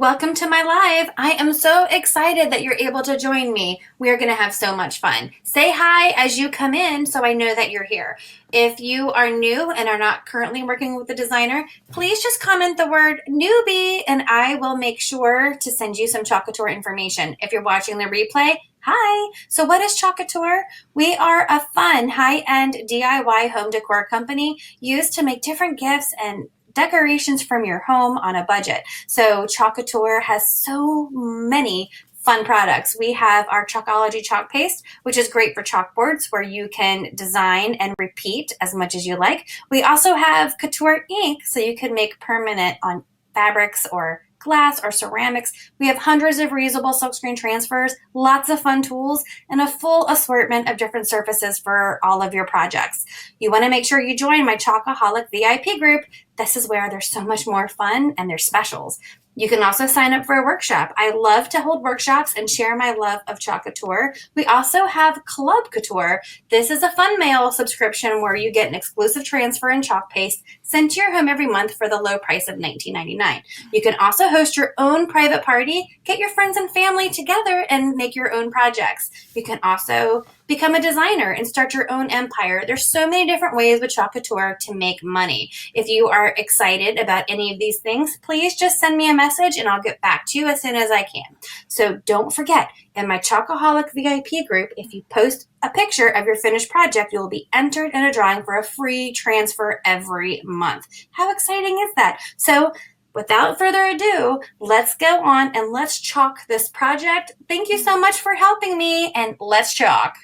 Welcome to my live. I am so excited that you're able to join me. We are going to have so much fun. Say hi as you come in so I know that you're here. If you are new and are not currently working with a designer, please just comment the word newbie and I will make sure to send you some Chalk Couture information. If you're watching the replay, hi. So what is Chalk Couture? We are a fun, high-end DIY home decor company used to make different gifts and decorations from your home on a budget. So Chalk Couture has so many fun products. We have our Chalkology chalk paste, which is great for chalkboards where you can design and repeat as much as you like. We also have Couture ink, so you can make permanent on fabrics or glass or ceramics. We have hundreds of reusable silkscreen transfers, lots of fun tools, and a full assortment of different surfaces for all of your projects. You want to make sure you join my Chalkaholic VIP group. This is where there's so much more fun and there's specials. You can also sign up for a workshop. I love to hold workshops and share my love of Chalk Couture. We also have Club Couture. This is a fun mail subscription where you get an exclusive transfer and chalk paste sent to your home every month for the low price of $19.99. You can also host your own private party, get your friends and family together and make your own projects. You can also become a designer and start your own empire. There's so many different ways with Chalk Couture to make money. If you are excited about any of these things, please just send me a message and I'll get back to you as soon as I can. So don't forget, in my Chalkaholic VIP group, if you post a picture of your finished project, you will be entered in a drawing for a free transfer every month. How exciting is that? So without further ado, let's go on and let's chalk this project. Thank you so much for helping me, and let's chalk.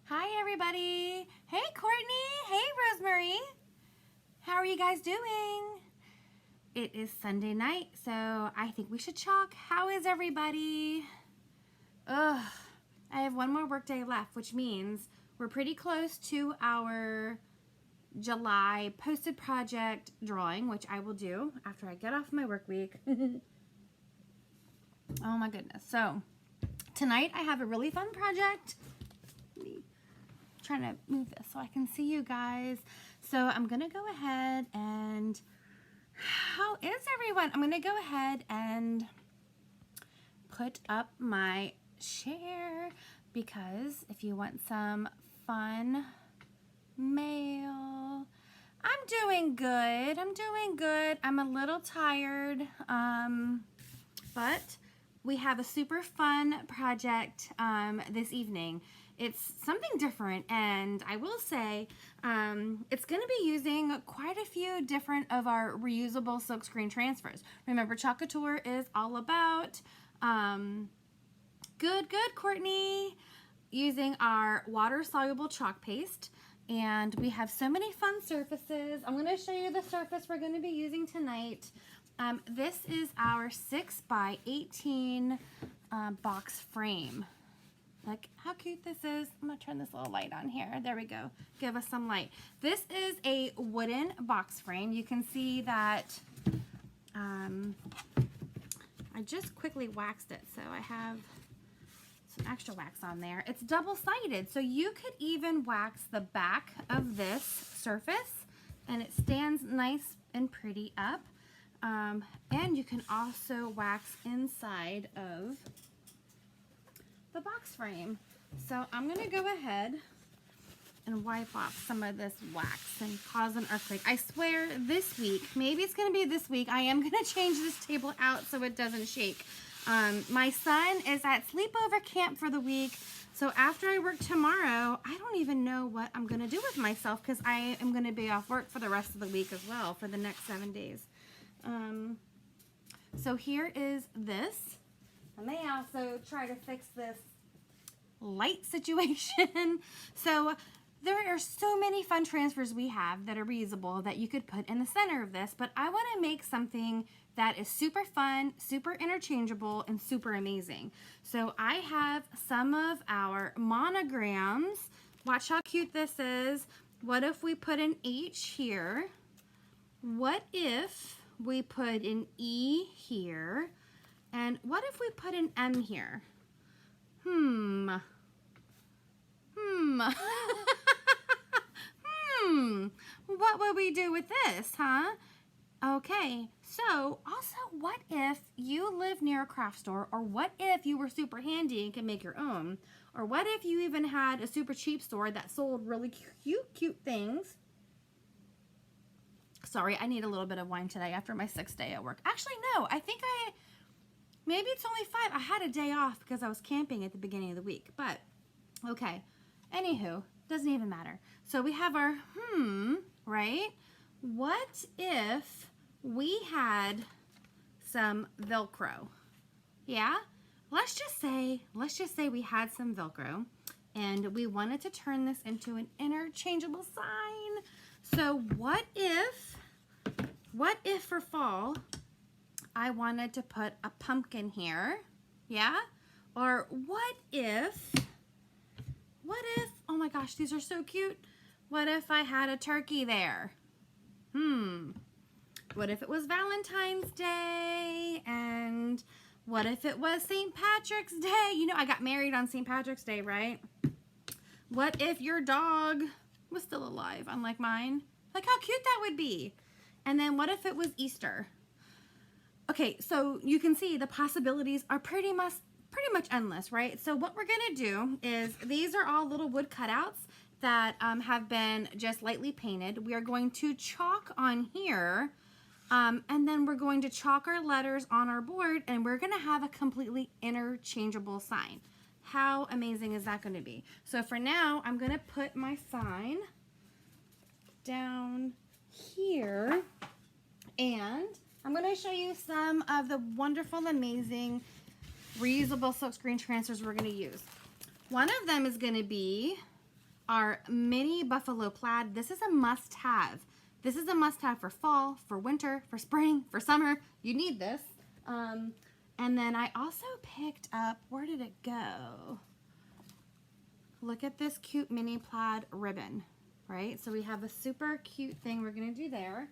Hi, everybody. Hey, Courtney. Hey, Rosemary. How are you guys doing? It is Sunday night, so I think we should chalk. How is everybody? Ugh, I have one more workday left, which means we're pretty close to our July posted project drawing, which I will do after I get off my work week. Oh my goodness. So tonight I have a really fun project. Trying to move this so I can see you guys. So I'm gonna go ahead and, how is everyone? I'm gonna go ahead and put up my share because if you want some fun mail, I'm doing good. I'm a little tired, but we have a super fun project this evening. It's something different, and I will say it's going to be using quite a few different of our reusable silkscreen transfers. Remember, Chalk Couture is all about, good, Courtney, using our water-soluble chalk paste, and we have so many fun surfaces. I'm going to show you the surface we're going to be using tonight. This is our 6x18 box frame. Look how cute this is. I'm going to turn this little light on here. There we go. Give us some light. This is a wooden box frame. You can see that I just quickly waxed it, so I have some extra wax on there. It's double-sided, so you could even wax the back of this surface, and it stands nice and pretty up. And you can also wax inside of the box frame. So I'm going to go ahead and wipe off some of this wax and cause an earthquake. I swear this week, maybe it's going to be this week, I am going to change this table out so it doesn't shake. My son is at sleepover camp for the week, so after I work tomorrow, I don't even know what I'm going to do with myself because I am going to be off work for the rest of the week as well for the next 7 days. So here is this. I may also try to fix this light situation. So there are so many fun transfers we have that are reusable that you could put in the center of this, but I want to make something that is super fun, super interchangeable, and super amazing. So I have some of our monograms. Watch how cute this is. What if we put an H here? What if we put an E here? And what if we put an M here? What would we do with this, huh? Okay, so also what if you live near a craft store, or what if you were super handy and could make your own, or what if you even had a super cheap store that sold really cute things. Sorry, I need a little bit of wine today after my 6th day at work. Actually, no, I think maybe it's only 5. I had a day off because I was camping at the beginning of the week, but okay. Anywho, doesn't even matter. So we have our right? What if we had some Velcro? Yeah? Let's just say we had some Velcro and we wanted to turn this into an interchangeable sign. So what if for fall I wanted to put a pumpkin here? Yeah? Or what if, oh my gosh, these are so cute. What if I had a turkey there? What if it was Valentine's Day? And what if it was St. Patrick's Day? You know, I got married on St. Patrick's Day, right? What if your dog was still alive, unlike mine? Like how cute that would be. And then what if it was Easter? Okay, so you can see the possibilities are pretty much endless, right? So what we're gonna do is, these are all little wood cutouts that have been just lightly painted. We are going to chalk on here, and then we're going to chalk our letters on our board, and we're gonna have a completely interchangeable sign. How amazing is that gonna be? So for now, I'm gonna put my sign down here, and I'm gonna show you some of the wonderful, amazing, reusable silkscreen transfers we're gonna use. One of them is gonna be our mini buffalo plaid. This is a must-have. This is a must-have for fall, for winter, for spring, for summer. You need this. And then I also picked up, where did it go? Look at this cute mini plaid ribbon, right? So we have a super cute thing we're gonna do there.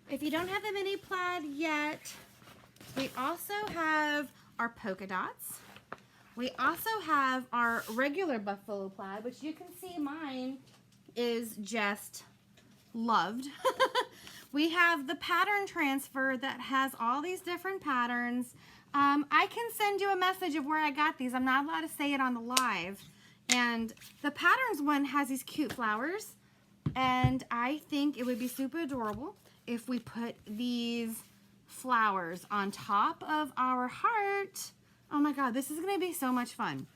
If you don't have the mini plaid yet, we also have our polka dots. We also have our regular buffalo plaid, which you can see mine is just loved. We have the pattern transfer that has all these different patterns. I can send you a message of where I got these. I'm not allowed to say it on the live. And the patterns one has these cute flowers. And I think it would be super adorable if we put these flowers on top of our heart. Oh my God, this is gonna be so much fun.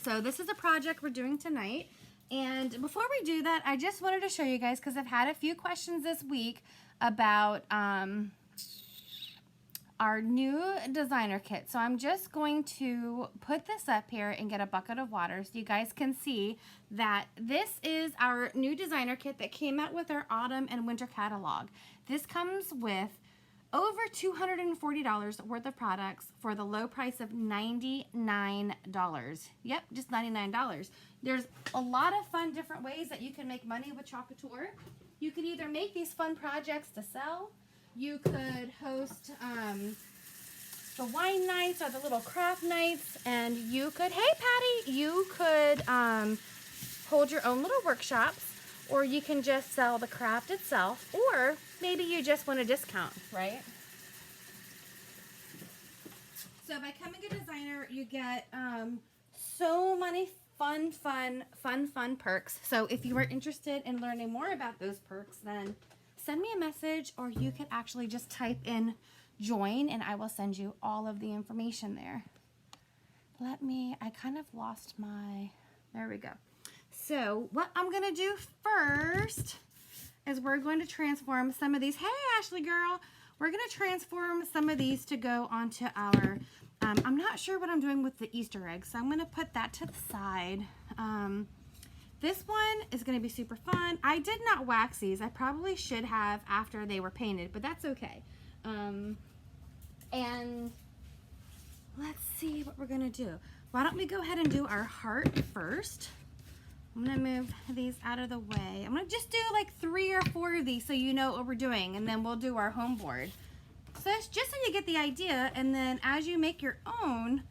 So this is a project we're doing tonight. And before we do that, I just wanted to show you guys, because I've had a few questions this week about our new designer kit. So I'm just going to put this up here and get a bucket of water so you guys can see that this is our new designer kit that came out with our autumn and winter catalog. This comes with over $240 worth of products for the low price of $99. Yep, just $99. There's a lot of fun different ways that you can make money with Chalk Couture. You can either make these fun projects to sell. You could host the wine nights or the little craft nights, and you could, hey Patty, you could hold your own little workshops, or you can just sell the craft itself, or maybe you just want a discount, right? So by becoming a designer, you get so many fun perks. So if you are interested in learning more about those perks, then send me a message, or you can actually just type in join and I will send you all of the information there. I kind of lost there we go. So what I'm going to do first is we're going to transform some of these. Hey, Ashley girl. We're going to transform some of these to go onto our, I'm not sure what I'm doing with the Easter eggs, so I'm going to put that to the side. This one is going to be super fun. I did not wax these. I probably should have after they were painted, but that's okay. And let's see what we're going to do. Why don't we go ahead and do our heart first? I'm going to move these out of the way. I'm going to just do like 3 or 4 of these so you know what we're doing, and then we'll do our home board. So that's just so you get the idea, and then as you make your own,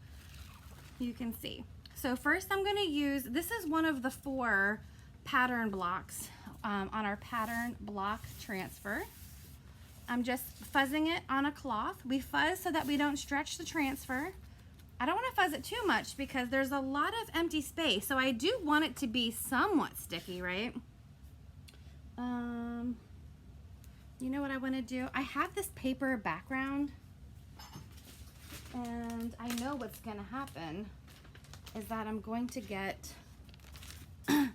you can see. So first I'm going to use, this is one of the 4 pattern blocks on our pattern block transfer. I'm just fuzzing it on a cloth. We fuzz so that we don't stretch the transfer. I don't want to fuzz it too much because there's a lot of empty space. So I do want it to be somewhat sticky, right? You know what I want to do? I have this paper background, and I know what's going to happen is that I'm going to get, look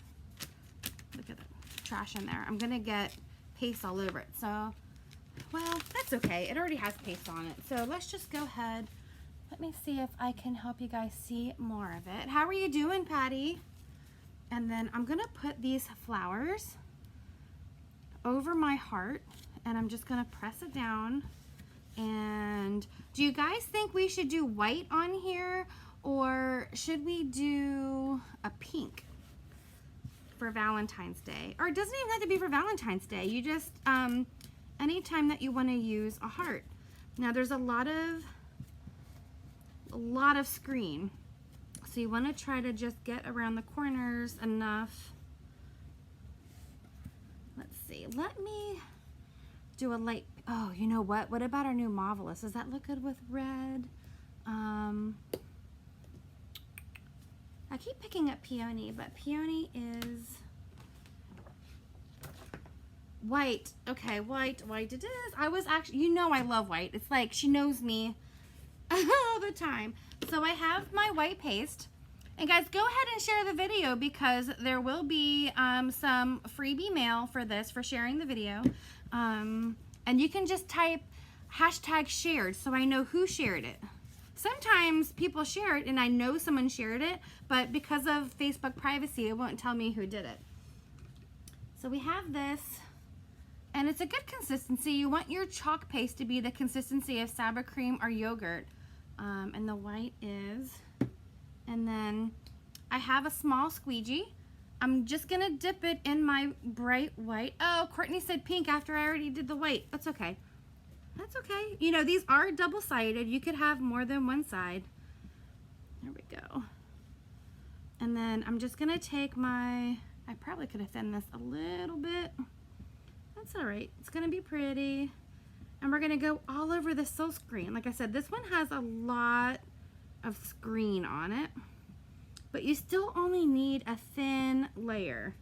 at the trash in there. I'm going to get paste all over it. So, well, that's okay. It already has paste on it. So let's just go ahead. Let me see if I can help you guys see more of it. How are you doing, Patty? And then I'm going to put these flowers over my heart, and I'm just going to press it down. And do you guys think we should do white on here, or should we do a pink for Valentine's Day? Or it doesn't even have to be for Valentine's Day. You just, anytime that you want to use a heart. Now there's a lot of screen. So you want to try to just get around the corners enough. Let's see, let me do a light, oh, you know what? What about our new Marvelous? Does that look good with red? I keep picking up Peony, but Peony is white. Okay, white it is. I was actually, you know I love white. It's like she knows me all the time. So I have my white paste. And guys, go ahead and share the video because there will be some freebie mail for this, for sharing the video. And you can just type #shared so I know who shared it. Sometimes people share it and I know someone shared it, but because of Facebook privacy, it won't tell me who did it. So we have this, and it's a good consistency. You want your chalk paste to be the consistency of sour cream or yogurt. And the white is, and then I have a small squeegee. I'm just gonna dip it in my bright white. Oh, Courtney said pink after I already did the white. That's okay. That's okay. You know, these are double-sided. You could have more than one side. There we go. And then I'm just gonna take my, I probably could have thinned this a little bit. That's all right. It's gonna be pretty. And we're gonna go all over the silk screen. Like I said, this one has a lot of screen on it, but you still only need a thin layer.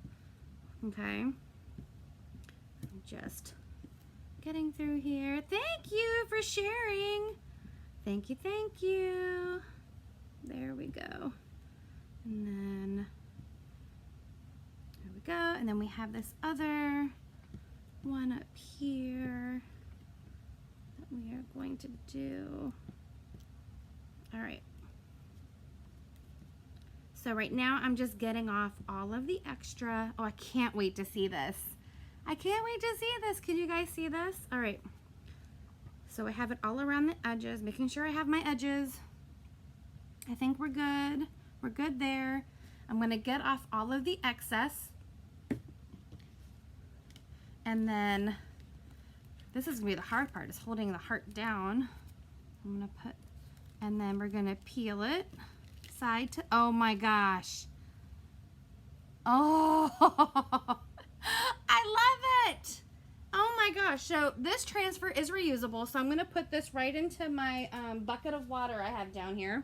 Okay. I'm just getting through here. Thank you for sharing. Thank you, thank you. There we go. And then there we go. And then we have this other one up here that we are going to do. All right. So right now I'm just getting off all of the extra. Oh, I can't wait to see this. I can't wait to see this. Can you guys see this? All right. So I have it all around the edges, making sure I have my edges. I think we're good. We're good there. I'm gonna get off all of the excess. And then this is gonna be the hard part, is holding the heart down. I'm gonna put, and then we're gonna peel it side to, oh my gosh. Oh, I love it. Oh my gosh. So this transfer is reusable. So I'm gonna put this right into my bucket of water I have down here.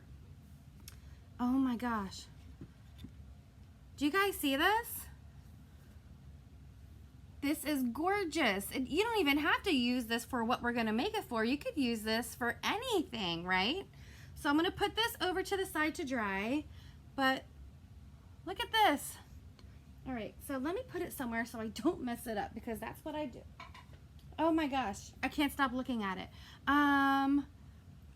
Oh my gosh. Do you guys see this? This is gorgeous. And you don't even have to use this for what we're gonna make it for. You could use this for anything, right? So I'm gonna put this over to the side to dry, but look at this. All right, so let me put it somewhere so I don't mess it up, because that's what I do. Oh my gosh, I can't stop looking at it.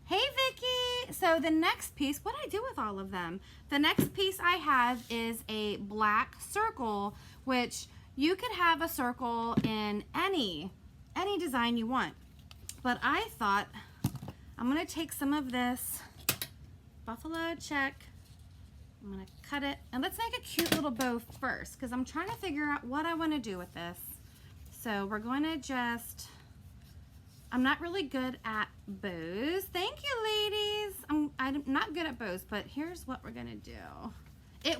Hey Vicky, so the next piece, what do I do with all of them? The next piece I have is a black circle, which you could have a circle in any design you want. But I thought I'm gonna take some of this buffalo check, I'm gonna cut it, and let's make a cute little bow first, because I'm trying to figure out what I wanna do with this. So we're going to just, I'm not really good at bows. Thank you, ladies. I'm not good at bows, but here's what we're gonna do. Hey,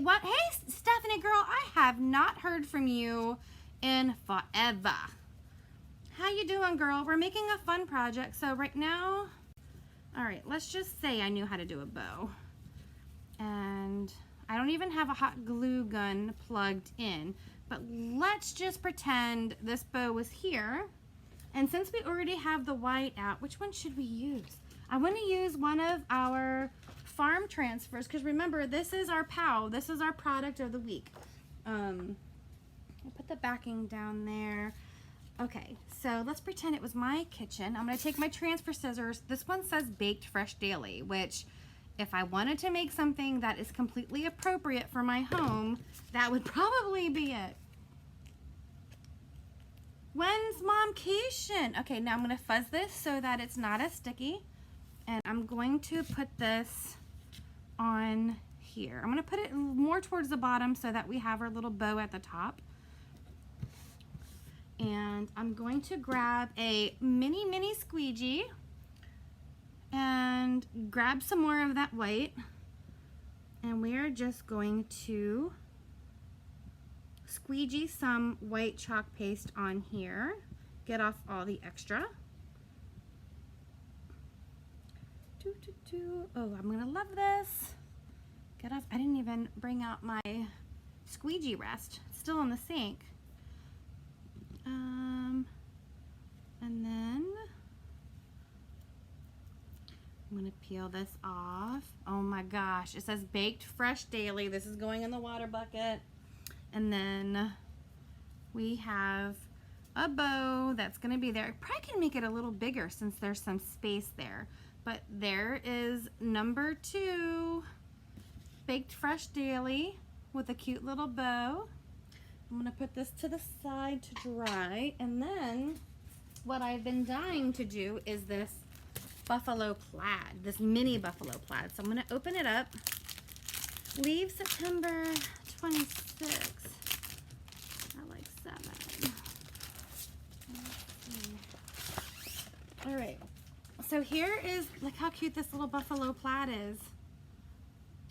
Stephanie girl, I have not heard from you in forever. How you doing, girl? We're making a fun project. So right now, all right, let's just say I knew how to do a bow. And I don't even have a hot glue gun plugged in, but let's just pretend this bow was here. And since we already have the white out, which one should we use? I want to use one of our farm transfers, because remember, this is our POW. This is our product of the week. I'll put the backing down there. Okay, so let's pretend it was my kitchen. I'm going to take my transfer scissors. This one says Baked Fresh Daily, which if I wanted to make something that is completely appropriate for my home, that would probably be it. When's momcation? Okay, now I'm going to fuzz this so that it's not as sticky. And I'm going to put this on here. I'm going to put it more towards the bottom so that we have our little bow at the top. And I'm going to grab a mini squeegee and grab some more of that white, and we're just going to squeegee some white chalk paste on here, get off all the extra. Oh, I'm gonna love this. Get off. I didn't even bring out my squeegee rest. It's still in the sink. And then I'm gonna peel this off. Oh my gosh, it says Baked Fresh Daily. This is going in the water bucket. And then we have a bow that's gonna be there. I probably can make it a little bigger since there's some space there. But there is number 2, Baked Fresh Daily with a cute little bow. I'm gonna put this to the side to dry. And then what I've been dying to do is this buffalo plaid, this mini buffalo plaid. So I'm gonna open it up. Leave September 26th. I like 7. All right. So here is, look how cute this little buffalo plaid is.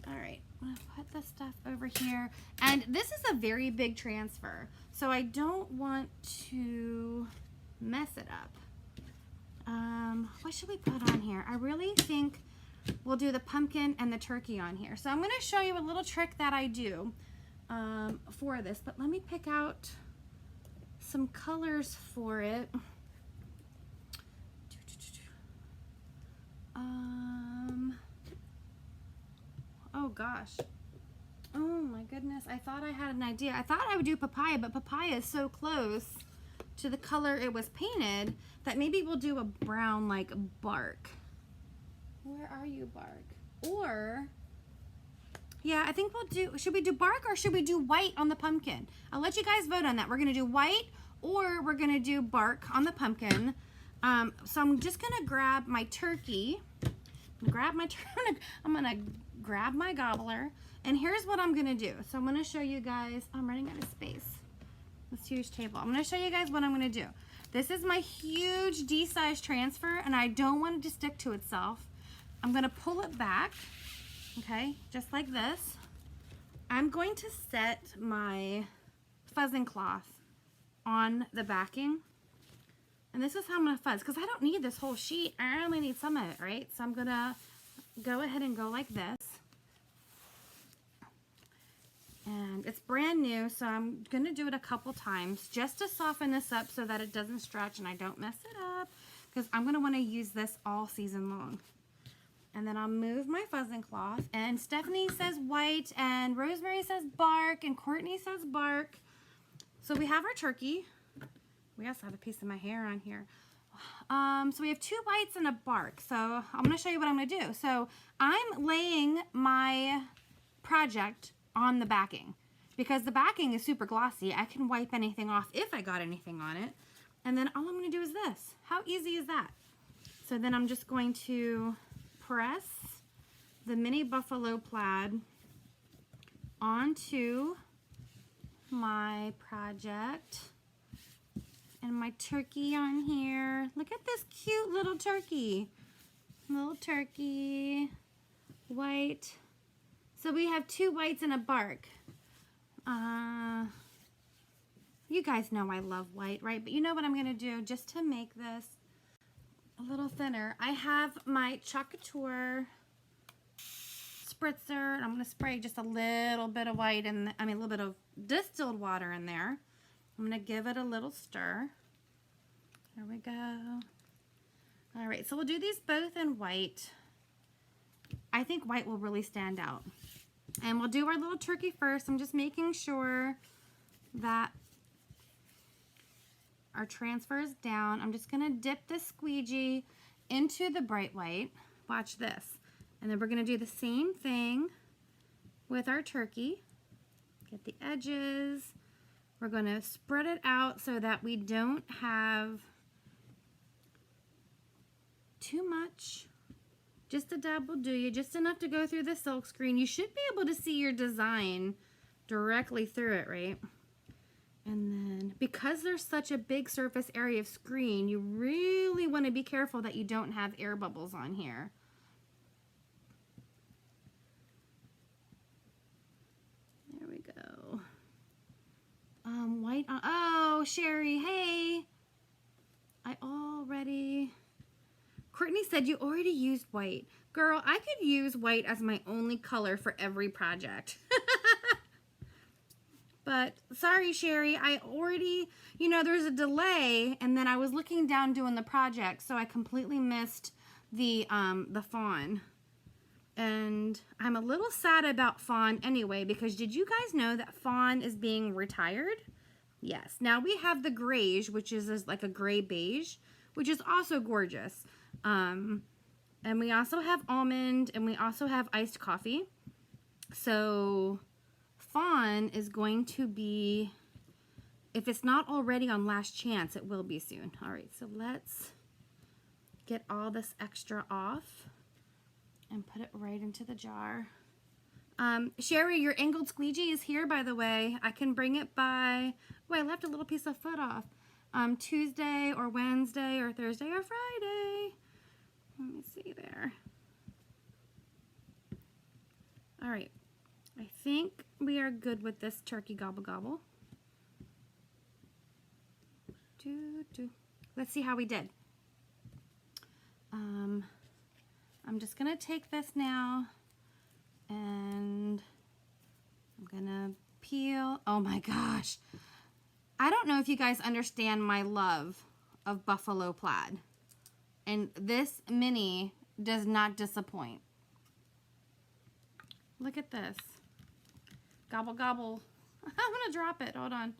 All right, I'm gonna put this stuff over here. And this is a very big transfer, so I don't want to mess it up. What should we put on here? I really think we'll do the pumpkin and the turkey on here. So I'm gonna show you a little trick that I do for this, but let me pick out some colors for it. Oh gosh. Oh my goodness. I thought I had an idea. I thought I would do papaya, but papaya is so close to the color it was painted that maybe we'll do a brown like bark. Where are you, bark? Or, yeah, I think we'll do, should we do bark or should we do white on the pumpkin? I'll let you guys vote on that. We're gonna do white or we're gonna do bark on the pumpkin. So I'm just gonna grab my turkey, I'm gonna grab my gobbler, and here's what I'm gonna do. So I'm gonna show you guys, I'm running out of space, this huge table. I'm gonna show you guys what I'm gonna do. This is my huge D-size transfer, and I don't want it to stick to itself. I'm gonna pull it back, okay, just like this. I'm going to set my fuzzing cloth on the backing. And this is how I'm gonna fuzz, because I don't need this whole sheet. I only need some of it, right? So I'm gonna go ahead and go like this. And it's brand new, so I'm gonna do it a couple times just to soften this up so that it doesn't stretch and I don't mess it up, because I'm gonna wanna use this all season long. And then I'll move my fuzzing cloth, and Stephanie says white, and Rosemary says bark, and Courtney says bark. So we have our turkey. We also have a piece of my hair on here. So we have 2 whites and a bark. So I'm gonna show you what I'm gonna do. So I'm laying my project on the backing because the backing is super glossy. I can wipe anything off if I got anything on it. And then all I'm gonna do is this. How easy is that? So then I'm just going to press the mini buffalo plaid onto my project. And my turkey on here. Look at this cute little turkey. Little turkey. White. So we have 2 whites and a bark. Yeah, You guys know I love white, right? But you know what I'm going to do just to make this a little thinner? I have my Chalk Couture spritzer, and I'm going to spray just a little bit of white and a little bit of distilled water in there. I'm going to give it a little stir. There we go. All right, so we'll do these both in white. I think white will really stand out. And we'll do our little turkey first. I'm just making sure that our transfer is down. I'm just gonna dip the squeegee into the bright white. Watch this. And then we're gonna do the same thing with our turkey. Get the edges. We're gonna spread it out so that we don't have too much. Just a dab will do you, just enough to go through the silk screen. You should be able to see your design directly through it, right? And then, because there's such a big surface area of screen, you really want to be careful that you don't have air bubbles on here. There we go. White on, oh, Sherry, hey. Courtney said you already used white. Girl, I could use white as my only color for every project. But sorry, Sherry, I already, there's a delay, and then I was looking down doing the project, so I completely missed the fawn. And I'm a little sad about fawn anyway, because did you guys know that fawn is being retired? Yes. Now we have the grayish, which is like a gray beige, which is also gorgeous. And we also have almond, and we also have iced coffee. So fawn is going to be, if it's not already on last chance, it will be soon. All right, so let's get all this extra off and put it right into the jar. Sherry, your angled squeegee is here, by the way. I can bring it by, oh, I left a little piece of foot off. Tuesday or Wednesday or Thursday or Friday. Let me see there. All right. I think we are good with this turkey gobble gobble. Let's see how we did. I'm just gonna take this now and I'm gonna peel. Oh my gosh. I don't know if you guys understand my love of buffalo plaid. And this mini does not disappoint. Look at this. Gobble, gobble. I'm going to drop it. Hold on.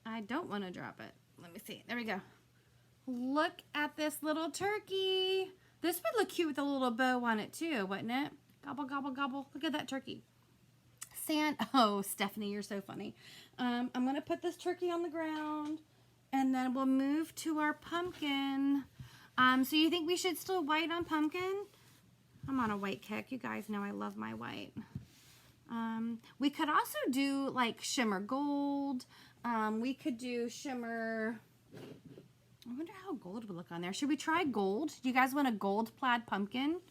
I don't want to drop it. Let me see. There we go. Look at this little turkey. This would look cute with a little bow on it too, wouldn't it? Gobble, gobble, gobble. Look at that turkey. Oh, Stephanie, you're so funny. I'm going to put this turkey on the ground, and then we'll move to our pumpkin. So you think we should still white on pumpkin? I'm on a white kick. You guys know I love my white. We could also do like shimmer gold. We could do shimmer. I wonder how gold would look on there. Should we try gold? Do you guys want a gold plaid pumpkin?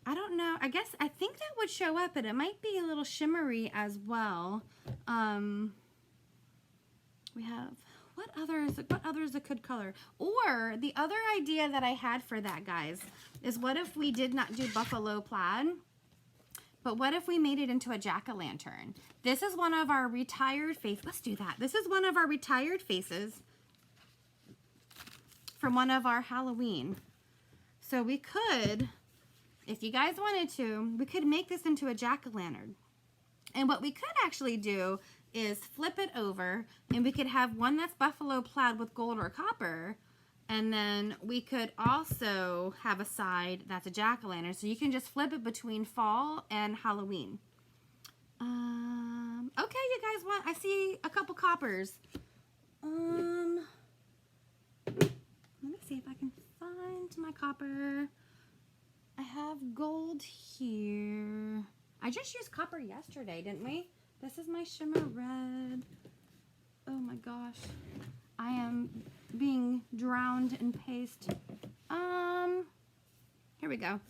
I don't know. I think that would show up, but it might be a little shimmery as well. We have, what other is a good color? Or the other idea that I had for that, guys, is what if we did not do buffalo plaid, but what if we made it into a jack-o'-lantern? This is one of our retired faces. Let's do that. This is one of our retired faces from one of our Halloween. So we could, if you guys wanted to, we could make this into a jack-o'-lantern. And what we could actually do is flip it over, and we could have one that's buffalo plaid with gold or copper, and then we could also have a side that's a jack-o'-lantern. So you can just flip it between fall and Halloween. Okay, you guys want, I see a couple coppers. Let me see if I can find my copper. I have gold here. I just used copper yesterday, didn't we? This is my shimmer red. Oh my gosh. I am being drowned in paste. Here we go.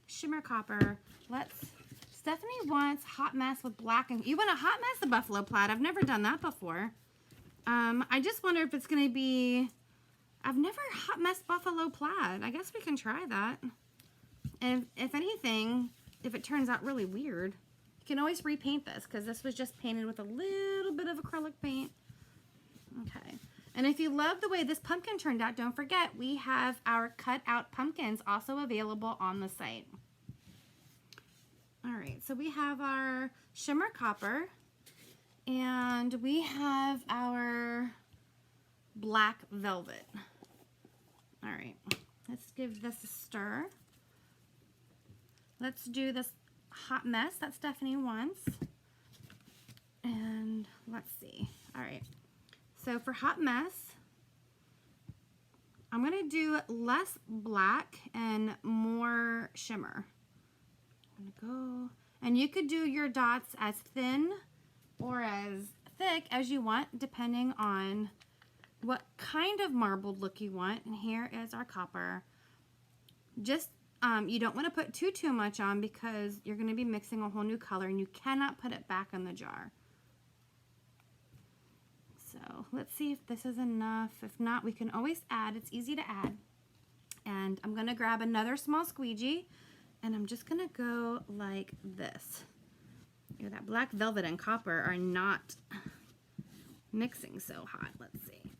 Shimmer copper. Let's Stephanie wants hot mess with black and you want a hot mess of buffalo plaid. I've never done that before. I just wonder if it's going to be, I've never hot mess buffalo plaid. I guess we can try that. And if anything, if it turns out really weird, you can always repaint this because this was just painted with a little bit of acrylic paint. Okay. And if you love the way this pumpkin turned out, don't forget we have our cut out pumpkins also available on the site. All right, so we have our shimmer copper and we have our black velvet. All right, let's give this a stir. Let's do this hot mess that Stephanie wants. And let's see. All right. So for hot mess, I'm going to do less black and more shimmer. I'm going to go, and you could do your dots as thin or as thick as you want, depending on what kind of marbled look you want. And here is our copper. Just, you don't want to put too much on because you're going to be mixing a whole new color and you cannot put it back in the jar. So let's see if this is enough. If not, we can always add. It's easy to add. And I'm going to grab another small squeegee and I'm just going to go like this. You know, that black velvet and copper are not mixing so hot. Let's see.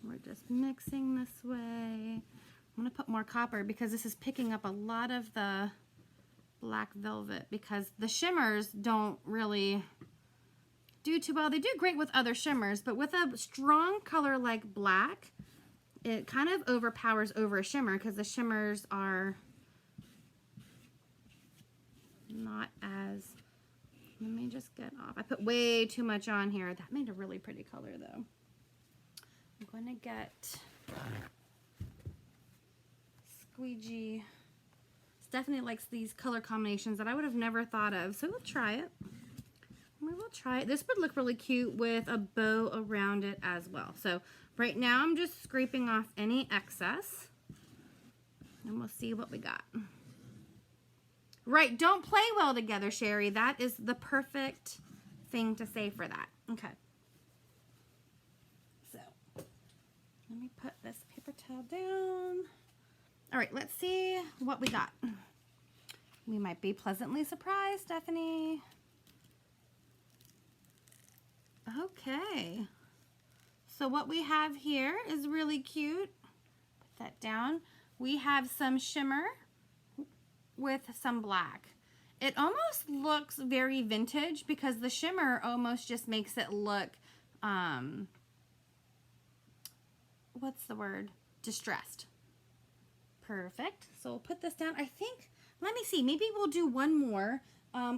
We're just mixing this way. I'm going to put more copper because this is picking up a lot of the black velvet because the shimmers don't really do too well. They do great with other shimmers, but with a strong color like black, it kind of overpowers over a shimmer because the shimmers are not as, let me just get off. I put way too much on here. That made a really pretty color though. I'm going to get squeegee. Stephanie likes these color combinations that I would have never thought of, so we'll try it. We will try it. This would look really cute with a bow around it as well. So right now I'm just scraping off any excess and we'll see what we got. Right, don't play well together, Sherry. That is the perfect thing to say for that. Okay. So let me put this paper towel down. All right, let's see what we got. We might be pleasantly surprised, Stephanie. Okay, so what we have here is really cute. Put that down. We have some shimmer with some black. It almost looks very vintage because the shimmer almost just makes it look, what's the word? Distressed. Perfect. So we'll put this down. I think, let me see, maybe we'll do one more.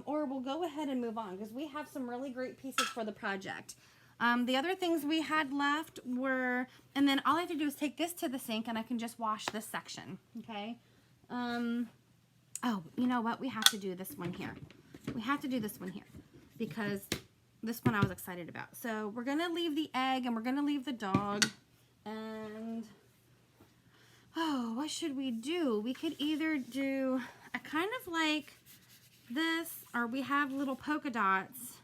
Or we'll go ahead and move on because we have some really great pieces for the project. The other things we had left were, and then all I have to do is take this to the sink and I can just wash this section, okay? Oh, you know what? We have to do this one here. We have to do this one here because this one I was excited about. So we're going to leave the egg and we're going to leave the dog. And, oh, what should we do? We could either do a kind of like this, or we have little polka dots,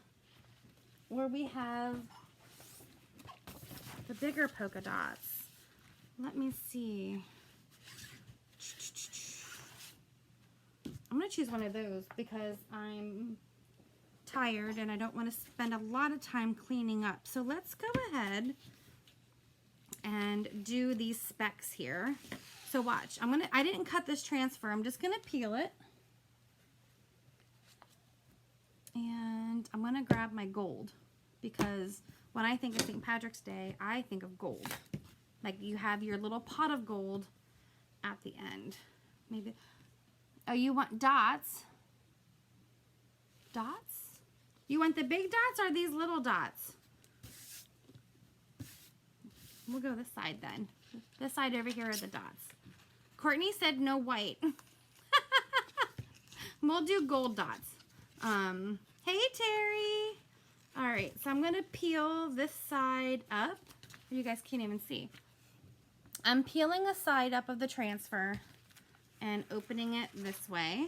or we have the bigger polka dots. Let me see. I'm going to choose one of those because I'm tired and I don't want to spend a lot of time cleaning up. So let's go ahead and do these specks here. So watch, I didn't cut this transfer. I'm just going to peel it. And I'm going to grab my gold because when I think of St. Patrick's Day, I think of gold. Like you have your little pot of gold at the end. Maybe, oh, you want dots? Dots? You want the big dots or these little dots? We'll go this side then. This side over here are the dots. Courtney said no white. We'll do gold dots. Hey Terry. All right, so I'm gonna peel this side up. You guys can't even see. I'm peeling a side up of the transfer and opening it this way.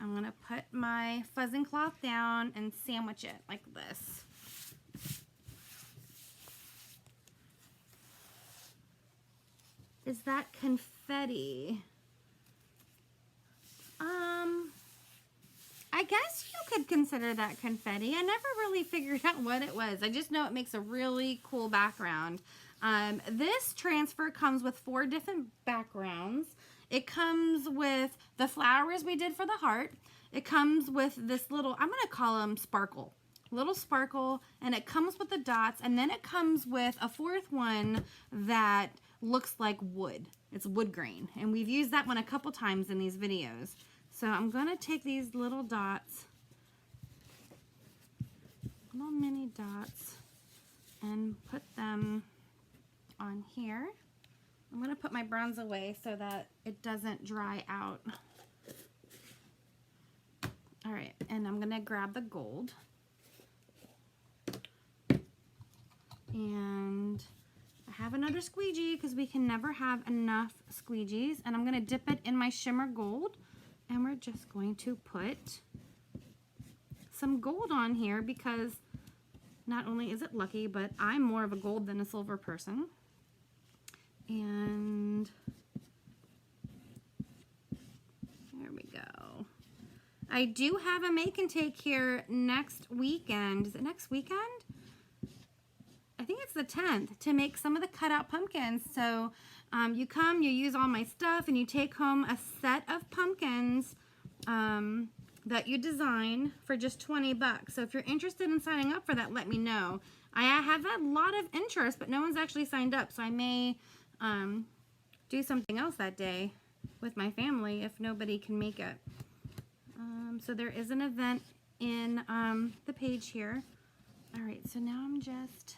I'm going to put my fuzzing cloth down and sandwich it like this. Is that confetti? I guess you could consider that confetti. I never really figured out what it was. I just know it makes a really cool background. This transfer comes with 4 different backgrounds. It comes with the flowers we did for the heart. It comes with this little, I'm going to call them sparkle. Little sparkle, and it comes with the dots, and then it comes with a 4th one that looks like wood. It's wood grain, and we've used that one a couple times in these videos. So I'm going to take these little dots, little mini dots, and put them on here. I'm going to put my bronze away so that it doesn't dry out. All right, and I'm going to grab the gold. And I have another squeegee because we can never have enough squeegees. And I'm going to dip it in my shimmer gold. And we're just going to put some gold on here because not only is it lucky, but I'm more of a gold than a silver person. And there we go. I do have a make and take here next weekend. Is it next weekend? I think it's the 10th, to make some of the cutout pumpkins. So you come, you use all my stuff, and you take home a set of pumpkins that you design for just 20 bucks. So if you're interested in signing up for that, let me know. I have had a lot of interest, but no one's actually signed up. So I may do something else that day with my family if nobody can make it. So there is an event in the page here. All right, so now I'm just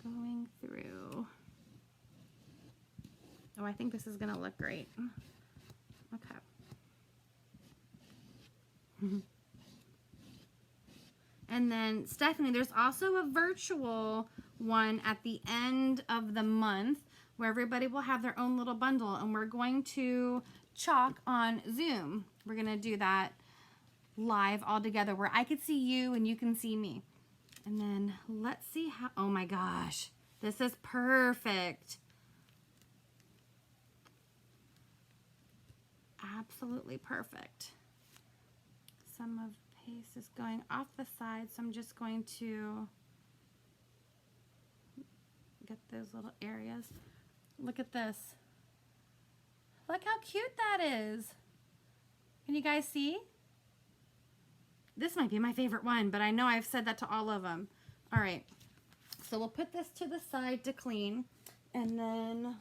going through. Oh, I think this is gonna look great. Okay. And then Stephanie, there's also a virtual one at the end of the month where everybody will have their own little bundle, and we're going to Chalk on Zoom. We're gonna do that live all together where I could see you and you can see me. And then let's see how, oh my gosh, this is perfect. Absolutely perfect. Some of the paste is going off the side, so I'm just going to get those little areas. Look at this. Look how cute that is. Can you guys see? This might be my favorite one, but I know I've said that to all of them. All right, so we'll put this to the side to clean, and then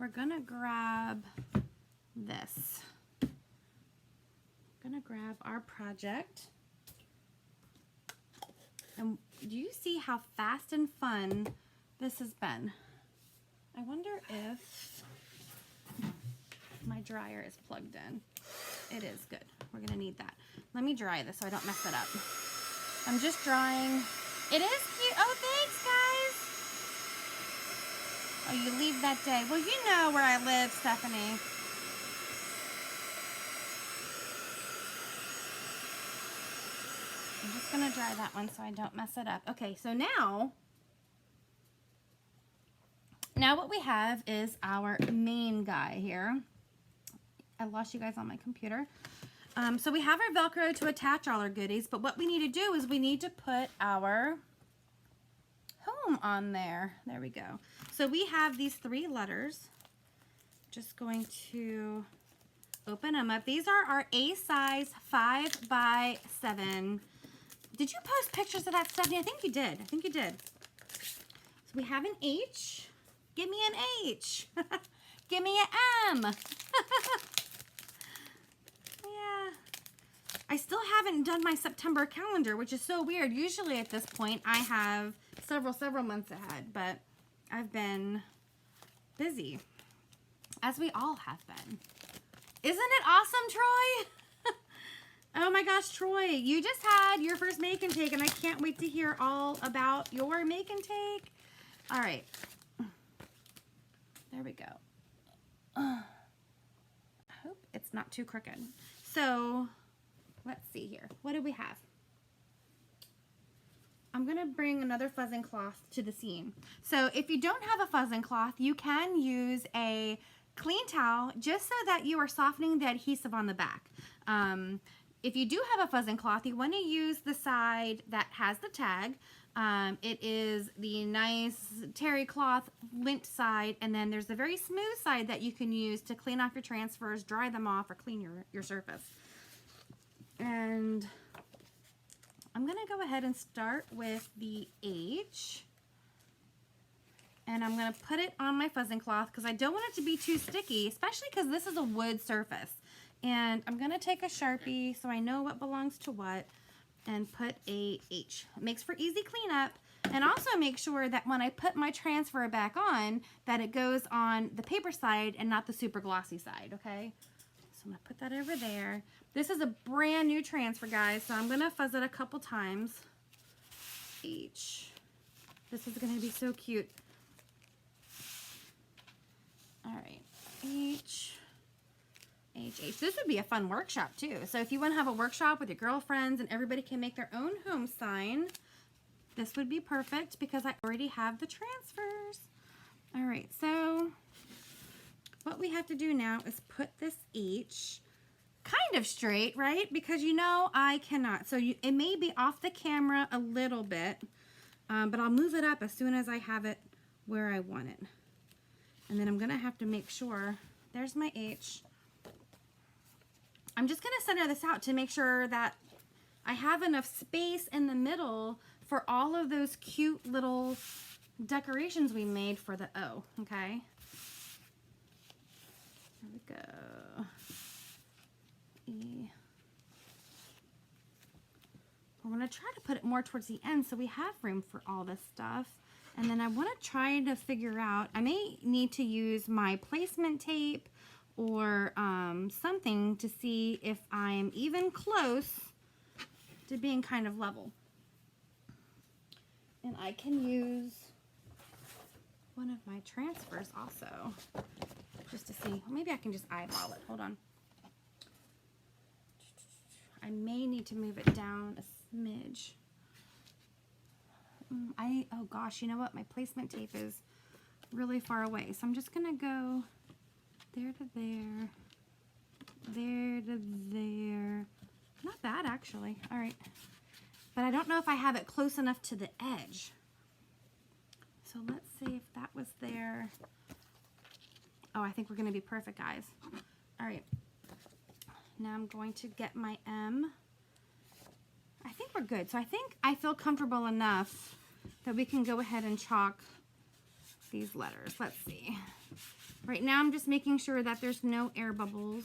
we're gonna grab this. Gonna grab our project. And do you see how fast and fun this has been? I wonder if my dryer is plugged in. It is good. We're gonna need that. Let me dry this so I don't mess it up. I'm just drying. It is cute. Oh, thanks, guys. Oh, you leave that day. Well, you know where I live, Stephanie. I'm just gonna dry that one so I don't mess it up. Okay, so now what we have is our main guy here. I lost you guys on my computer. So we have our Velcro to attach all our goodies, but what we need to do is we need to put our home on there. There we go. So we have these 3 letters. Just going to open them up. These are our A size 5x7. Did you post pictures of that, Stephanie? I think you did. I think you did. So we have an H. Give me an H. Give me an M. Yeah. I still haven't done my September calendar, which is so weird. Usually at this point I have several months ahead, but I've been busy, as we all have been. Isn't it awesome, Troy? Oh my gosh, Troy, you just had your first make and take, and I can't wait to hear all about your make and take. All right. There we go. I hope it's not too crooked. So let's see here. What do we have? I'm going to bring another fuzzing cloth to the seam. So if you don't have a fuzzing cloth, you can use a clean towel just so that you are softening the adhesive on the back. If you do have a fuzzing cloth, you want to use the side that has the tag. It is the nice terry cloth lint side, and then there's the very smooth side that you can use to clean off your transfers, dry them off, or clean your surface. And I'm going to go ahead and start with the H. And I'm going to put it on my fuzzing cloth because I don't want it to be too sticky, especially because this is a wood surface. And I'm going to take a Sharpie so I know what belongs to what and put a H. It makes for easy cleanup, and also make sure that when I put my transfer back on, that it goes on the paper side and not the super glossy side, okay? So I'm going to put that over there. This is a brand new transfer, guys, so I'm going to fuzz it a couple times. H. This is going to be so cute. All right, H. H. This would be a fun workshop too. So if you want to have a workshop with your girlfriends and everybody can make their own home sign, this would be perfect because I already have the transfers. All right, so what we have to do now is put this H kind of straight, right? Because you know I cannot. So it may be off the camera a little bit, but I'll move it up as soon as I have it where I want it. And then I'm going to have to make sure, there's my H. I'm just going to center this out to make sure that I have enough space in the middle for all of those cute little decorations we made for the O, okay? There we go. E. We're going to try to put it more towards the end so we have room for all this stuff. And then I want to try to figure out, I may need to use my placement tape or something to see if I'm even close to being kind of level. And I can use one of my transfers also, just to see. Maybe I can just eyeball it. Hold on. I may need to move it down a smidge. Oh gosh, you know what? My placement tape is really far away. So I'm just going to go there to there, there to there. Not bad, actually. All right. But I don't know if I have it close enough to the edge. So let's see if that was there. Oh, I think we're going to be perfect, guys. All right. Now I'm going to get my M. I think we're good. So I feel comfortable enough that we can go ahead and chalk these letters. Let's see. Right now I'm just making sure that there's no air bubbles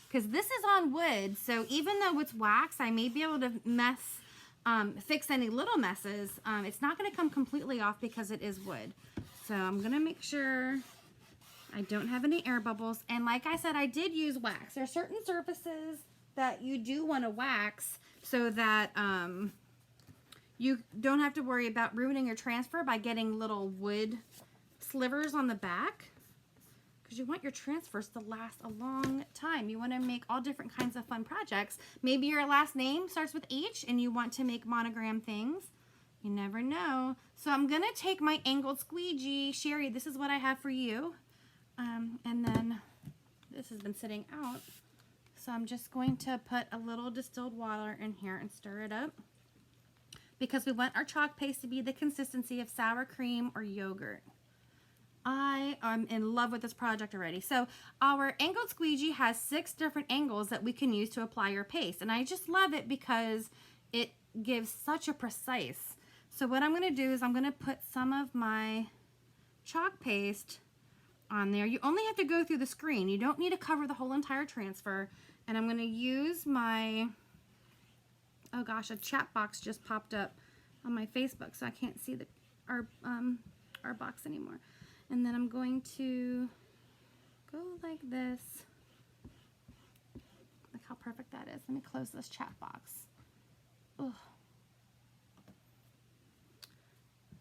because this is on wood. So even though it's wax, I may be able to fix any little messes. It's not going to come completely off because it is wood. So I'm going to make sure I don't have any air bubbles. And like I said, I did use wax. There are certain surfaces that you do want to wax so that you don't have to worry about ruining your transfer by getting little wood slivers on the back, because you want your transfers to last a long time. You want to make all different kinds of fun projects. Maybe your last name starts with H and you want to make monogram things. You never know. So I'm going to take my angled squeegee. Sherry, this is what I have for you. And then this has been sitting out. So I'm just going to put a little distilled water in here and stir it up, because we want our chalk paste to be the consistency of sour cream or yogurt. I am in love with this project already. So our angled squeegee has 6 different angles that we can use to apply your paste. And I just love it because it gives such a precise. So what I'm going to do is I'm going to put some of my chalk paste on there. You only have to go through the screen. You don't need to cover the whole entire transfer. And I'm going to use my, oh gosh, a chat box just popped up on my Facebook, so I can't see our box anymore. And then I'm going to go like this. Look how perfect that is. Let me close this chat box. Ugh.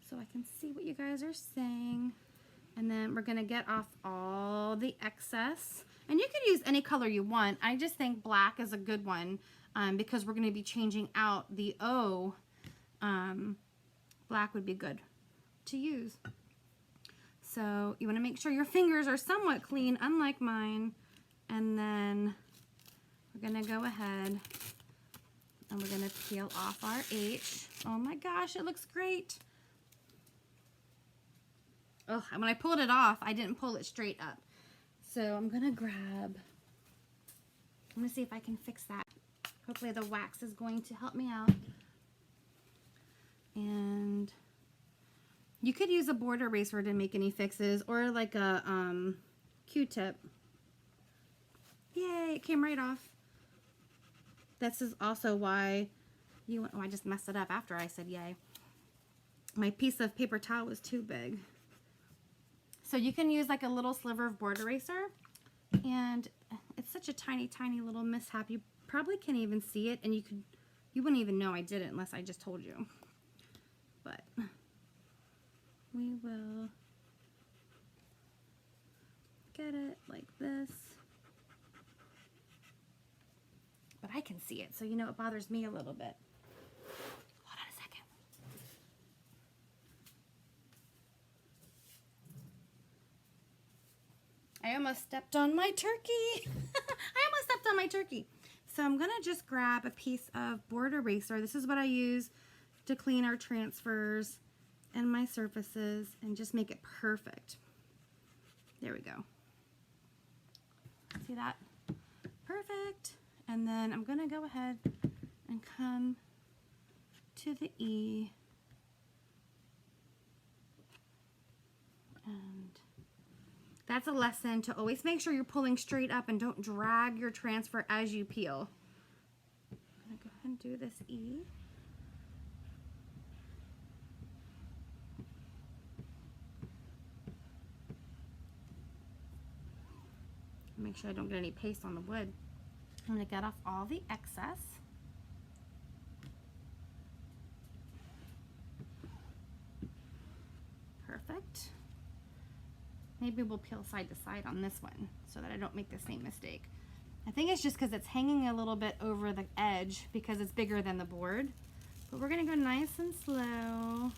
So I can see what you guys are saying. And then we're gonna get off all the excess. And you could use any color you want. I just think black is a good one because we're gonna be changing out the O. Black would be good to use. So you wanna make sure your fingers are somewhat clean, unlike mine. And then we're gonna go ahead and we're gonna peel off our H. Oh my gosh, it looks great. Oh, when I pulled it off, I didn't pull it straight up. So I'm gonna see if I can fix that. Hopefully the wax is going to help me out. And you could use a board eraser to make any fixes, or like a Q-tip. Yay, it came right off. This is also why I just messed it up after I said yay. My piece of paper towel was too big. So you can use like a little sliver of board eraser, and it's such a tiny, tiny little mishap. You probably can't even see it, and you wouldn't even know I did it unless I just told you. But we will get it like this. But I can see it, so you know it bothers me a little bit. Hold on a second. I almost stepped on my turkey. I almost stepped on my turkey. So I'm gonna just grab a piece of board eraser. This is what I use to clean our transfers and my surfaces and just make it perfect. There we go. See that? Perfect. And then I'm gonna go ahead and come to the E. And that's a lesson to always make sure you're pulling straight up and don't drag your transfer as you peel. I'm gonna go ahead and do this E. Make sure I don't get any paste on the wood. I'm going to get off all the excess. Perfect. Maybe we'll peel side to side on this one so that I don't make the same mistake. I think it's just because it's hanging a little bit over the edge because it's bigger than the board. But we're going to go nice and slow.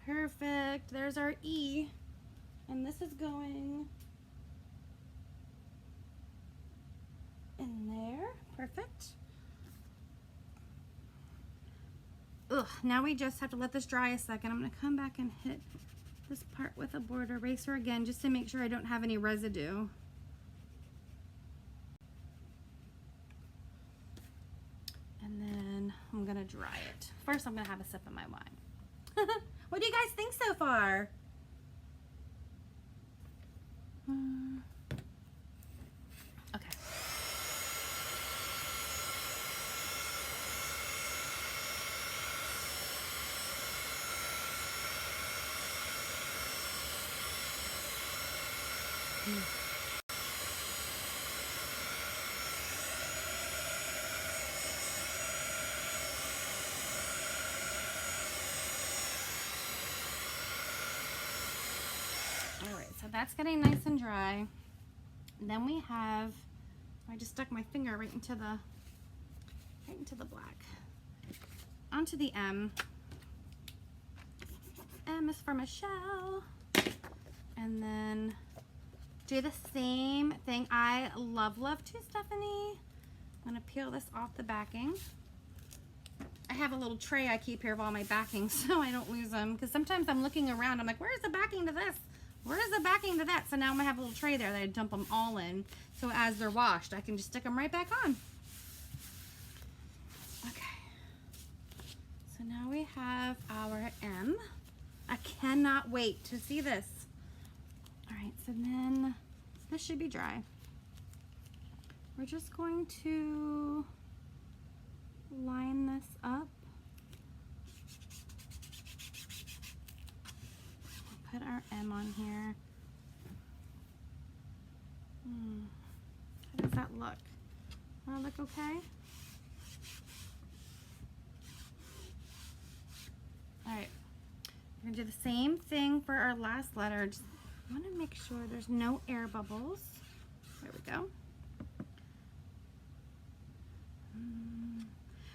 Perfect. There's our E. And this is going in there. Perfect. Ugh, now we just have to let this dry a second. I'm going to come back and hit this part with a board eraser again just to make sure I don't have any residue. And then I'm going to dry it. First, I'm going to have a sip of my wine. What do you guys think so far? Okay. All right, so that's getting nice and dry. And then we have, I just stuck my finger right into the black. Onto the M. M is for Michelle. And then do the same thing. I love to, Stephanie. I'm gonna peel this off the backing. I have a little tray I keep here of all my backings so I don't lose them, because sometimes I'm looking around, I'm like, where's the backing to this? Where's the backing to that? So now I'm gonna have a little tray there that I dump them all in, so as they're washed I can just stick them right back on. Okay, so now we have our M. I cannot wait to see this. All right, so then this should be dry. We're just going to line this up. Put our M on here. How does that look? Does that look okay? All right, we're gonna do the same thing for our last letter. Just want to make sure there's no air bubbles. There we go.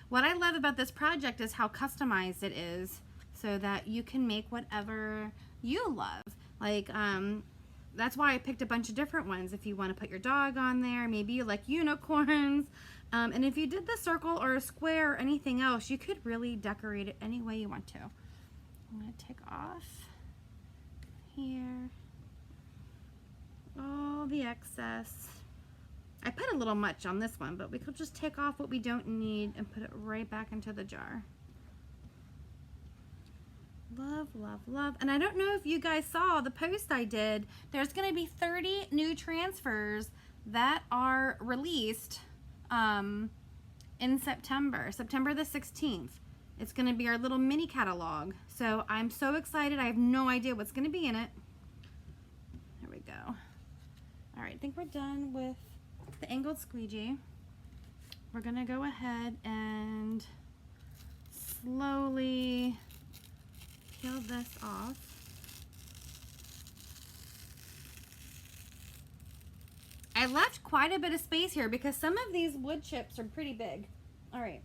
What I love about this project is how customized it is, so that you can make whatever you love. Like, that's why I picked a bunch of different ones. If you want to put your dog on there, maybe you like unicorns. And if you did the circle or a square or anything else, you could really decorate it any way you want to. I'm going to take off here all the excess. I put a little much on this one, but we could just take off what we don't need and put it right back into the jar. Love, love, love. And I don't know if you guys saw the post I did. There's going to be 30 new transfers that are released in September the 16th. It's going to be our little mini catalog. So I'm so excited. I have no idea what's going to be in it. There we go. All right, I think we're done with the angled squeegee. We're going to go ahead and slowly peel this off. I left quite a bit of space here because some of these wood chips are pretty big. All right.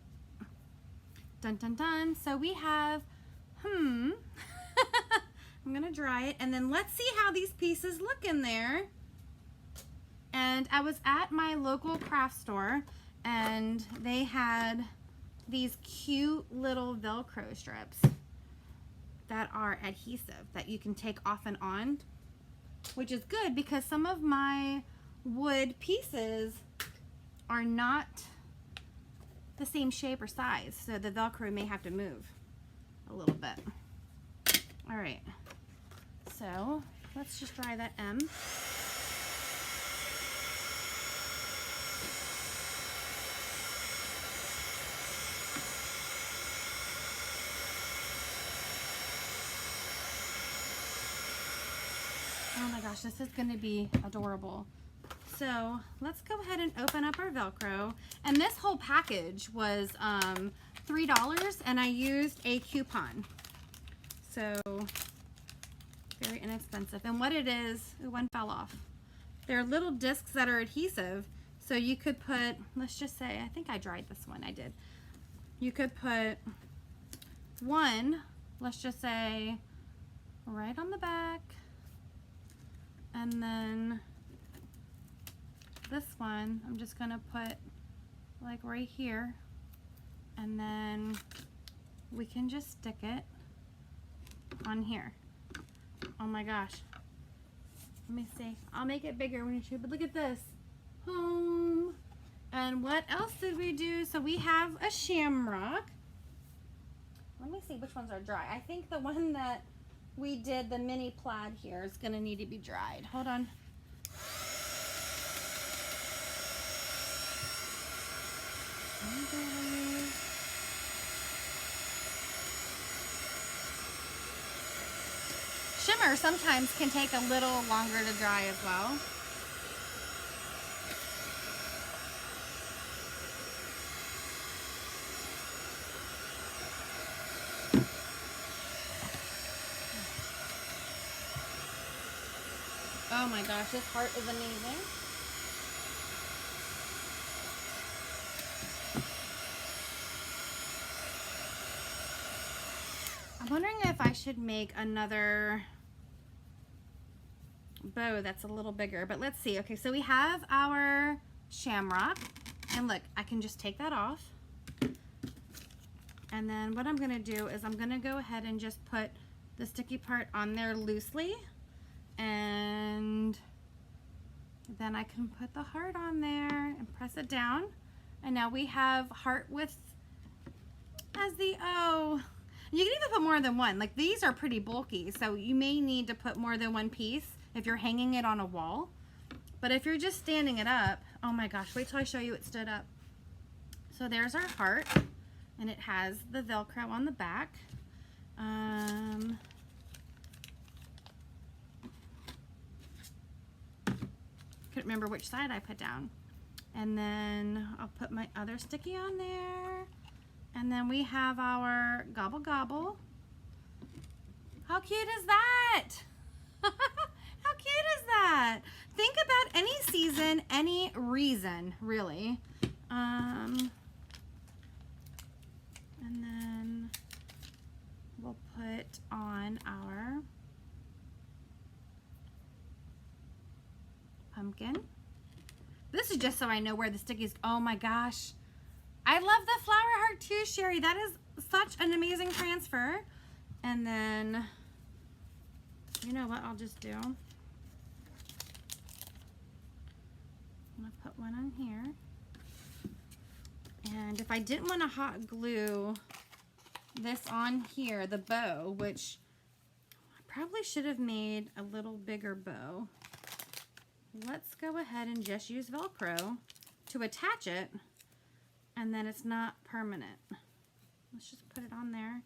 Dun dun dun. So we have, I'm gonna dry it, and then let's see how these pieces look in there. And I was at my local craft store, and they had these cute little Velcro strips that are adhesive that you can take off and on, which is good because some of my wood pieces are not the same shape or size, so the Velcro may have to move a little bit. All right, so let's just dry that M. Oh my gosh, this is going to be adorable. So let's go ahead and open up our Velcro. And this whole package was $3, and I used a coupon. So very inexpensive. And what it is, ooh, one fell off. They're little discs that are adhesive. So you could put, let's just say, I think I dried this one, I did. You could put one, let's just say, right on the back. And then this one, I'm just gonna put like right here, and then we can just stick it on here. Oh my gosh. Let me see. I'll make it bigger when you shoot, but look at this. Home. And what else did we do? So we have a shamrock. Let me see which ones are dry. I think the one that we did, the mini plaid here, is gonna need to be dried. Hold on. Shimmer sometimes can take a little longer to dry as well. Oh my gosh, this heart is amazing. I'm wondering if I should make another bow that's a little bigger, but let's see. Okay, so we have our shamrock, and look, I can just take that off. And then what I'm gonna do is I'm gonna go ahead and just put the sticky part on there loosely, and then I can put the heart on there and press it down. And now we have heart with as the O. You can even put more than one. Like, these are pretty bulky, so you may need to put more than one piece if you're hanging it on a wall. But if you're just standing it up, oh my gosh, wait till I show you it stood up. So there's our heart, and it has the Velcro on the back. Couldn't remember which side I put down. And then I'll put my other sticky on there. And then we have our gobble gobble How cute is that? How cute is that? Think about any season, any reason, really. And then we'll put on our pumpkin. This is just so I know where the stickies. Oh my gosh. I love the flower heart too, Sherry. That is such an amazing transfer. And then, you know what I'll just do? I'm gonna put one on here. And if I didn't want to hot glue this on here, the bow, which I probably should have made a little bigger bow. Let's go ahead and just use Velcro to attach it, and then it's not permanent. Let's just put it on there.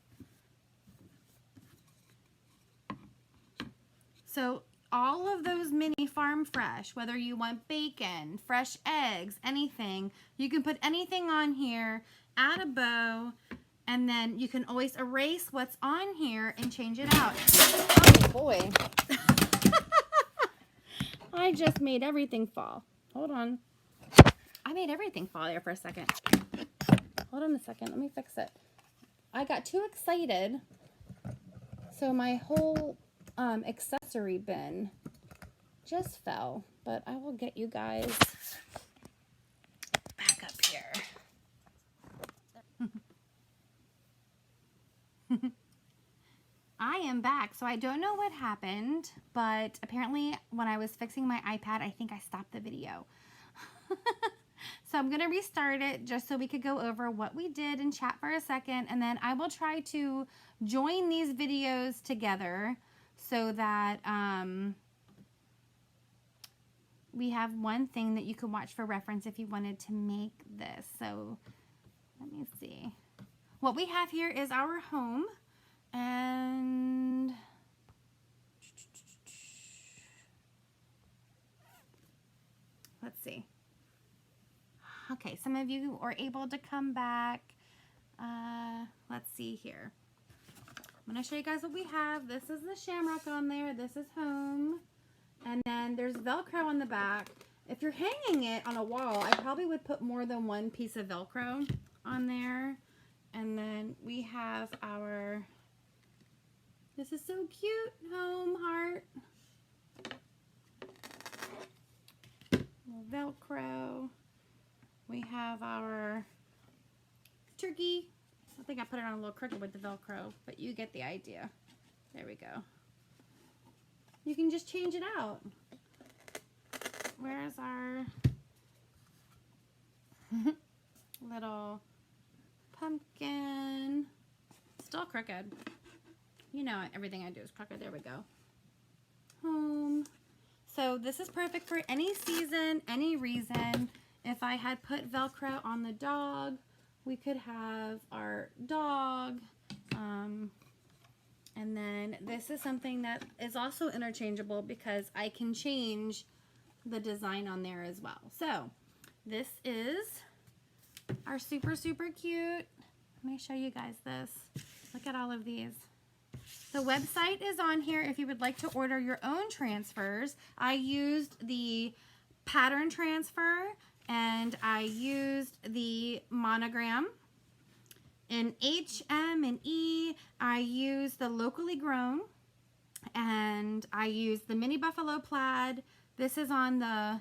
So all of those mini farm fresh, whether you want bacon, fresh eggs, anything, you can put anything on here, add a bow, and then you can always erase what's on here and change it out. Oh boy. I just made everything fall. Hold on. I made everything fall there for a second. Hold on a second. Let me fix it. I got too excited. So my whole accessory bin just fell. But I will get you guys back up here. I am back, so I don't know what happened, but apparently when I was fixing my iPad, I think I stopped the video. So I'm going to restart it just so we could go over what we did and chat for a second, and then I will try to join these videos together so that we have one thing that you can watch for reference if you wanted to make this. So let me see. What we have here is our home. And let's see. Okay, some of you are able to come back. Let's see here. I'm going to show you guys what we have. This is the Shamrock on there. This is home. And then there's Velcro on the back. If you're hanging it on a wall, I probably would put more than one piece of Velcro on there. And then we have our... This is so cute, home heart. Little Velcro. We have our turkey. I think I put it on a little crooked with the Velcro, but you get the idea. There we go. You can just change it out. Where's our little pumpkin? Still crooked. You know, everything I do is crooked. There we go. Home. So this is perfect for any season, any reason. If I had put Velcro on the dog, we could have our dog. And then this is something that is also interchangeable because I can change the design on there as well. So this is our super, super cute. Let me show you guys this. Look at all of these. The website is on here if you would like to order your own transfers. I used the pattern transfer and I used the monogram. In H, M, and E, I used the locally grown and I used the mini buffalo plaid. This is on the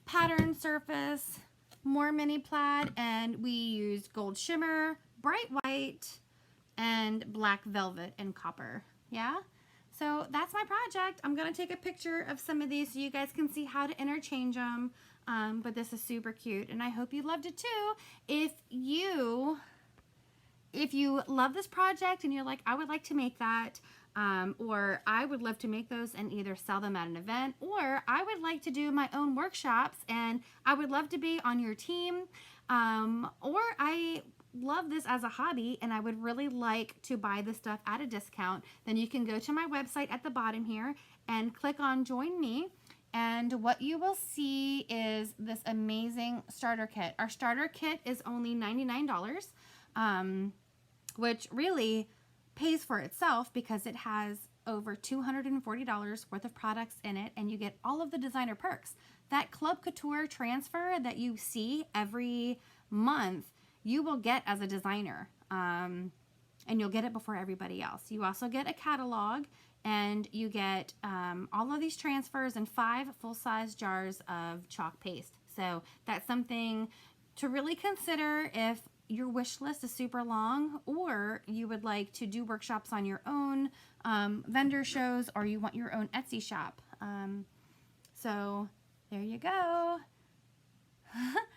pattern surface, more mini plaid, and we used gold shimmer, bright white, and black velvet and copper. Yeah, so that's my project. I'm gonna take a picture of some of these so you guys can see how to interchange them. But this is super cute and I hope you loved it too. If you love this project and you're like, I would like to make that, or I would love to make those and either sell them at an event, or I would like to do my own workshops and I would love to be on your team, or I love this as a hobby and I would really like to buy this stuff at a discount, then you can go to my website at the bottom here and click on join me, and what you will see is this amazing starter kit. Our starter kit is only $99, which really pays for itself because it has over $240 worth of products in it, and you get all of the designer perks. That Club Couture transfer that you see every month, you will get as a designer, and you'll get it before everybody else. You also get a catalog, and you get all of these transfers and 5 full-size jars of chalk paste. So that's something to really consider if your wish list is super long, or you would like to do workshops on your own, vendor shows, or you want your own Etsy shop. So there you go.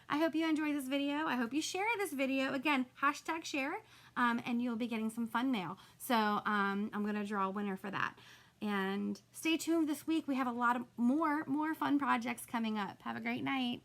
I hope you enjoyed this video. I hope you share this video. Again, #share, and you'll be getting some fun mail. So I'm going to draw a winner for that. And stay tuned this week. We have a lot of more fun projects coming up. Have a great night.